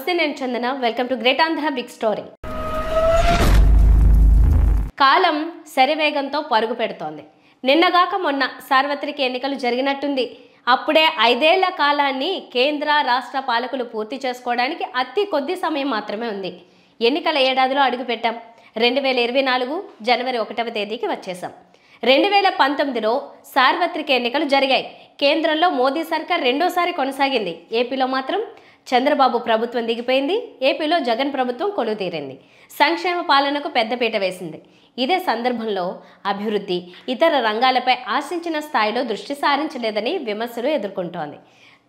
నమస్తే, నేను Chandana. Welcome to great Andhra big story. కాలం శరవేగంతో పరుగు పెడుతోంది. నిన్నగాక మొన్న సార్వత్రిక ఎన్నికలు జరిగినట్టుంది. అప్పుడే 5 ఏళ్ల కాలాన్ని కేంద్ర రాష్ట్ర పాలకులు పూర్తి చేసుకోవడానికి అతి కొద్ది సమయం మాత్రమే ఉంది. ఎన్నికల ఏడాదిలో అడుగుపెట్టాం. 2024 జనవరి 1వ తేదీకి వచ్చేసాం. 2019లో సార్వత్రిక ఎన్నికలు జరిగాయి. కేంద్రంలో మోదీ సర్కార్ రెండోసారి కొనసాగింది. ఏపీలో మాత్రం చంద్రబాబు ప్రభుత్వం దిగిపోయింది. ఏపీలో జగన్ ప్రభుత్వం కొలువుతీరింది. సంక్షేమ పాలనకు పెద్దపీట వేసింది. ఇదే సందర్భంలో అభివృద్ధి, ఇతర రంగాలపై ఆశించిన స్థాయిలో దృష్టి సారించలేదని విమర్శలు ఎదుర్కొంటోంది.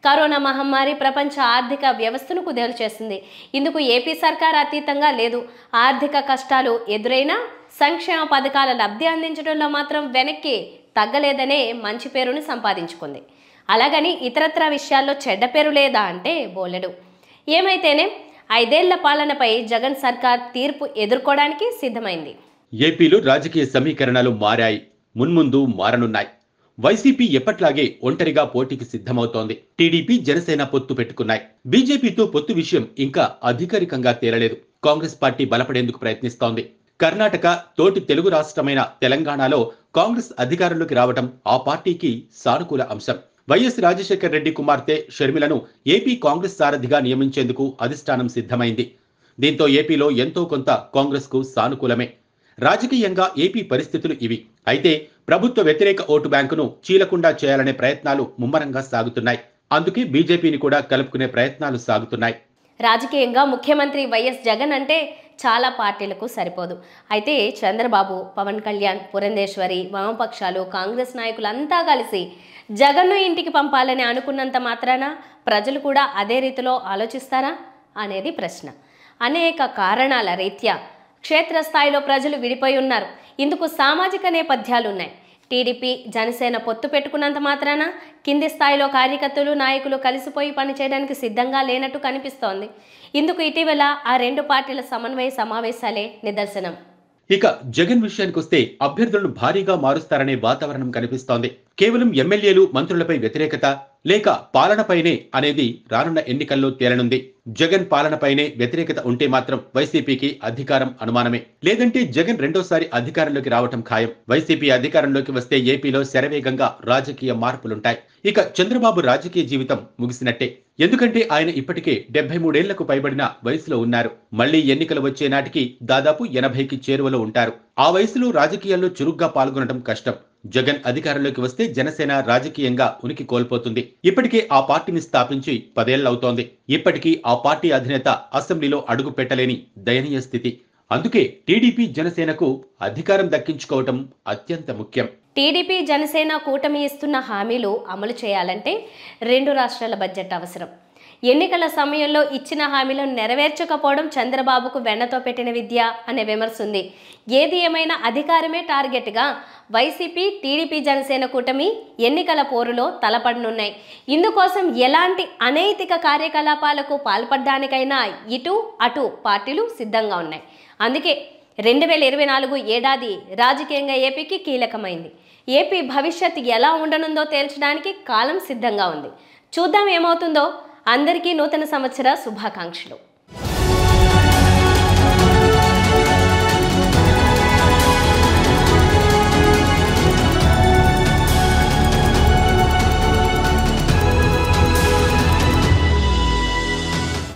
కరోనా మహమ్మారి ప్రపంచ ఆర్థిక వ్యవస్థను కుదేలు చేస్తుంది. ఇందుకు ఏపీ సర్కార్ అతీతంగా లేదు. ఆర్థిక కష్టాలు ఎదురైనా సంక్షేమ పథకాల లబ్ధి అందించడంలో మాత్రం వెనక్కి తగ్గలేదనే మంచి పేరుని సంపాదించుకుంది. అలాగని ఇతరత్ర విషయాల్లో చెడ్డ పేరు లేదా అంటే బోలెడు. ఏమైతేనే 5 ఏళ్ల పాలనపై జగన్ సర్కార్ తీర్పు ఎదుర్కోవడానికి సిద్ధమైంది. ఏపీలో రాజకీయ సమీకరణాలు మారాయి, మున్ముందు మారనున్నాయి. వైసీపీ ఎప్పట్లాగే ఒంటరిగా పోటీకి సిద్ధమవుతోంది. టీడీపీ, జనసేన పొత్తు పెట్టుకున్నాయి. బీజేపీతో పొత్తు విషయం ఇంకా అధికారికంగా తేలలేదు. కాంగ్రెస్ పార్టీ బలపడేందుకు ప్రయత్నిస్తోంది. కర్ణాటక, తోటి తెలుగు రాష్ట్రమైన తెలంగాణలో కాంగ్రెస్ అధికారంలోకి రావటం ఆ పార్టీకి సానుకూల అంశం. వైఎస్ రాజశేఖర్ రెడ్డి కుమార్తె షర్మిలను ఏపీ కాంగ్రెస్ సారథిగా నియమించేందుకు అధిష్టానం సిద్ధమైంది. దీంతో ఏపీలో ఎంతో కొంత కాంగ్రెస్ కు సానుకూలమే. రాజకీయంగా ఏపీ పరిస్థితులు ఇవి. అయితే ప్రభుత్వ వ్యతిరేక ఓటు బ్యాంకును చీలకుండా చేయాలనే ప్రయత్నాలు ముమ్మరంగా సాగుతున్నాయి. అందుకే బీజేపీని కూడా కలుపుకునే ప్రయత్నాలు సాగుతున్నాయి. రాజకీయంగా ముఖ్యమంత్రి వైఎస్ జగన్ అంటే చాలా పార్టీలకు సరిపోదు. అయితే చంద్రబాబు, పవన్ కళ్యాణ్, పురంధేశ్వరి, వామపక్షాలు, కాంగ్రెస్ నాయకులంతా కలిసి జగన్ను ఇంటికి పంపాలని అనుకున్నంత మాత్రాన ప్రజలు కూడా అదే రీతిలో ఆలోచిస్తారా అనేది ప్రశ్న. అనేక కారణాల రీత్యా క్షేత్రస్థాయిలో ప్రజలు విడిపోయి ఉన్నారు. ఇందుకు సామాజిక నేపథ్యాలున్నాయి. టీడీపీ, జనసేన పొత్తు పెట్టుకున్నంత మాత్రాన కింది స్థాయిలో కార్యకర్తలు, నాయకులు కలిసిపోయి పనిచేయడానికి సిద్ధంగా లేనట్టు కనిపిస్తోంది. ఇందుకు ఇటీవల ఆ 2 పార్టీల సమన్వయ సమావేశాలే నిదర్శనం. ఇక జగన్ విషయానికి వస్తే అభ్యర్థులను భారీగా మారుస్తారనే వాతావరణం కనిపిస్తోంది. కేవలం ఎమ్మెల్యేలు, మంత్రులపై వ్యతిరేకత లేక పాలనపైనే అనేది రానున్న ఎన్నికల్లో తేలనుంది. జగన్ పాలనపైనే వ్యతిరేకత ఉంటే మాత్రం వైసీపీకి అధికారం అనుమానమే. లేదంటే జగన్ రెండోసారి అధికారంలోకి రావటం ఖాయం. వైసీపీ అధికారంలోకి వస్తే ఏపీలో శరవేగంగా రాజకీయ మార్పులుంటాయి. ఇక చంద్రబాబు రాజకీయ జీవితం ముగిసినట్టే. ఎందుకంటే ఆయన ఇప్పటికే 73 ఏళ్లకు పైబడిన వయసులో ఉన్నారు. మళ్లీ ఎన్నికలు వచ్చే నాటికి దాదాపు 80కి చేరువలో ఉంటారు. ఆ వయసులో రాజకీయాల్లో చురుగ్గా పాల్గొనడం కష్టం. జగన్ అధికారంలోకి వస్తే జనసేన రాజకీయంగా ఉనికి కోల్పోతుంది. ఇప్పటికే ఆ పార్టీని స్థాపించి 10 ఏళ్లవుతోంది. ఇప్పటికీ ఆ పార్టీ అధినేత అసెంబ్లీలో అడుగు పెట్టలేని దయనీయ స్థితి. అందుకే టీడీపీ, జనసేనకు అధికారం దక్కించుకోవటం అత్యంత ముఖ్యం. టీడీపీ, జనసేన కూటమి ఇస్తున్న హామీలు అమలు చేయాలంటే 2 రాష్ట్రాల బడ్జెట్ అవసరం. ఎన్నికల సమయంలో ఇచ్చిన హామీలను నెరవేర్చకపోవడం చంద్రబాబుకు వెన్నతో పెట్టిన విద్య అనే విమర్శ ఉంది. ఏది ఏమైనా అధికారమే టార్గెట్గా వైసీపీ, టీడీపీ, జనసేన కూటమి ఎన్నికల పోరులో తలపడనున్నాయి. ఇందుకోసం ఎలాంటి అనైతిక కార్యకలాపాలకు పాల్పడడానికైనా ఇటు అటు పార్టీలు సిద్ధంగా ఉన్నాయి. అందుకే 2024 ఏడాది రాజకీయంగా ఏపీకి కీలకమైంది. ఏపీ భవిష్యత్ ఎలా ఉండనుందో తేల్చడానికి కాలం సిద్ధంగా ఉంది. చూద్దాం ఏమవుతుందో. అందరికీ నూతన సంవత్సర శుభాకాంక్షలు.